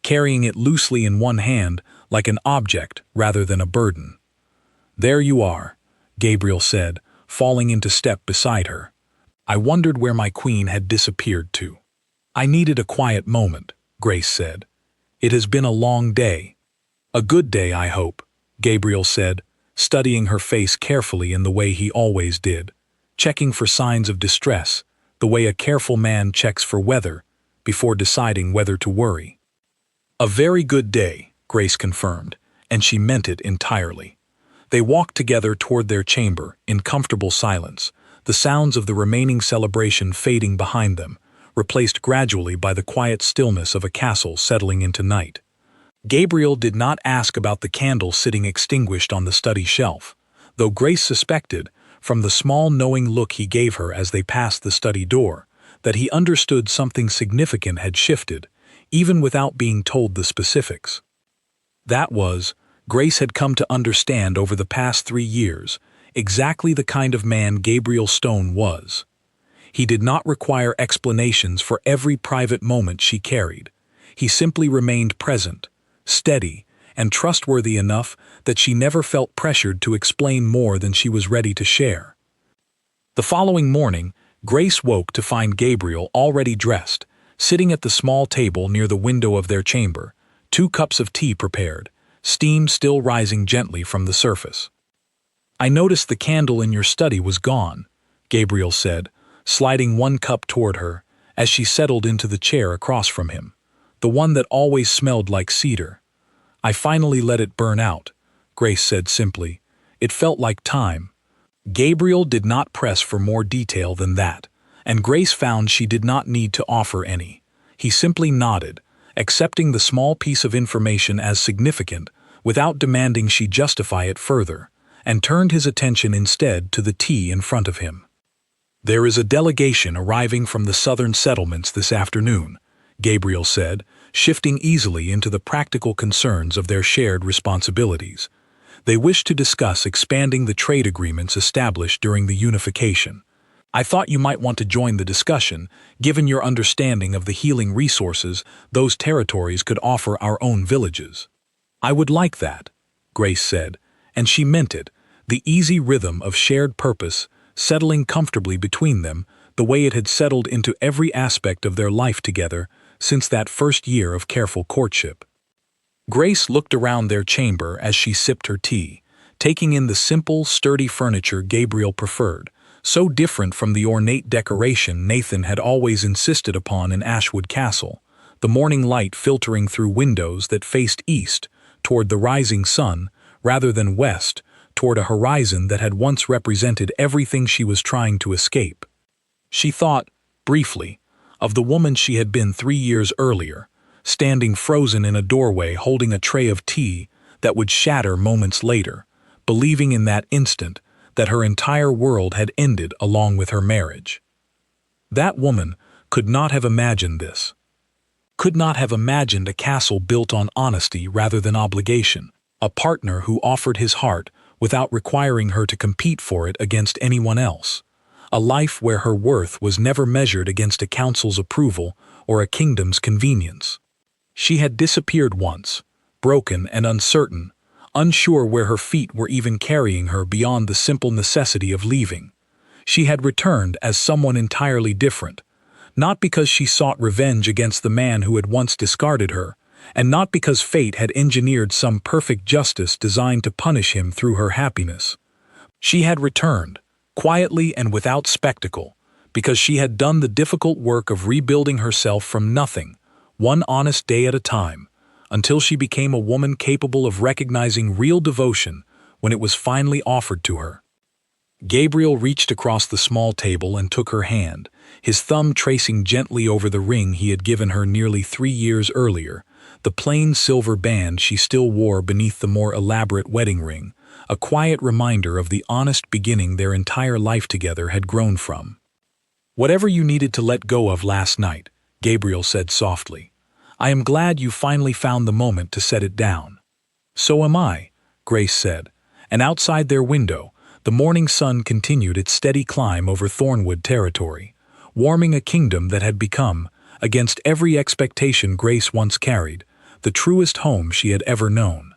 Speaker 1: carrying it loosely in one hand like an object rather than a burden. "There you are," Gabriel said, falling into step beside her. "I wondered where my queen had disappeared to." "I needed a quiet moment," Grace said. "It has been a long day." "A good day, I hope," Gabriel said, studying her face carefully in the way he always did, checking for signs of distress, the way a careful man checks for weather, before deciding whether to worry. "A very good day," Grace confirmed, and she meant it entirely. They walked together toward their chamber, in comfortable silence, the sounds of the remaining celebration fading behind them, replaced gradually by the quiet stillness of a castle settling into night. Gabriel did not ask about the candle sitting extinguished on the study shelf, though Grace suspected, from the small knowing look he gave her as they passed the study door, that he understood something significant had shifted, even without being told the specifics. That was, Grace had come to understand over the past 3 years, exactly the kind of man Gabriel Stone was. He did not require explanations for every private moment she carried. He simply remained present, steady, and trustworthy enough that she never felt pressured to explain more than she was ready to share. The following morning, Grace woke to find Gabriel already dressed, sitting at the small table near the window of their chamber, 2 cups of tea prepared, steam still rising gently from the surface. "I noticed the candle in your study was gone," Gabriel said, sliding 1 cup toward her, as she settled into the chair across from him, the one that always smelled like cedar. "I finally let it burn out," Grace said simply. "It felt like time." Gabriel did not press for more detail than that, and Grace found she did not need to offer any. He simply nodded, accepting the small piece of information as significant without demanding she justify it further, and turned his attention instead to the tea in front of him. "There is a delegation arriving from the southern settlements this afternoon," Gabriel said, shifting easily into the practical concerns of their shared responsibilities. "They wish to discuss expanding the trade agreements established during the unification. I thought you might want to join the discussion, given your understanding of the healing resources those territories could offer our own villages." "I would like that," Grace said, and she meant it, the easy rhythm of shared purpose settling comfortably between them, the way it had settled into every aspect of their life together since that first year of careful courtship. Grace looked around their chamber as she sipped her tea, taking in the simple, sturdy furniture Gabriel preferred, so different from the ornate decoration Nathan had always insisted upon in Ashwood Castle, the morning light filtering through windows that faced east, toward the rising sun, rather than west, toward a horizon that had once represented everything she was trying to escape. She thought, briefly, of the woman she had been 3 years earlier, standing frozen in a doorway holding a tray of tea that would shatter moments later, believing in that instant that her entire world had ended along with her marriage. That woman could not have imagined this. Could not have imagined a castle built on honesty rather than obligation, a partner who offered his heart without requiring her to compete for it against anyone else, a life where her worth was never measured against a council's approval or a kingdom's convenience. She had disappeared once, broken and uncertain, unsure where her feet were even carrying her beyond the simple necessity of leaving. She had returned as someone entirely different, not because she sought revenge against the man who had once discarded her, and not because fate had engineered some perfect justice designed to punish him through her happiness. She had returned, quietly and without spectacle, because she had done the difficult work of rebuilding herself from nothing, one honest day at a time, until she became a woman capable of recognizing real devotion when it was finally offered to her. Gabriel reached across the small table and took her hand, his thumb tracing gently over the ring he had given her nearly 3 years earlier, the plain silver band she still wore beneath the more elaborate wedding ring, a quiet reminder of the honest beginning their entire life together had grown from. "Whatever you needed to let go of last night," Gabriel said softly, "I am glad you finally found the moment to set it down." "So am I," Grace said, and outside their window, the morning sun continued its steady climb over Thornwood territory, warming a kingdom that had become, against every expectation Grace once carried, the truest home she had ever known.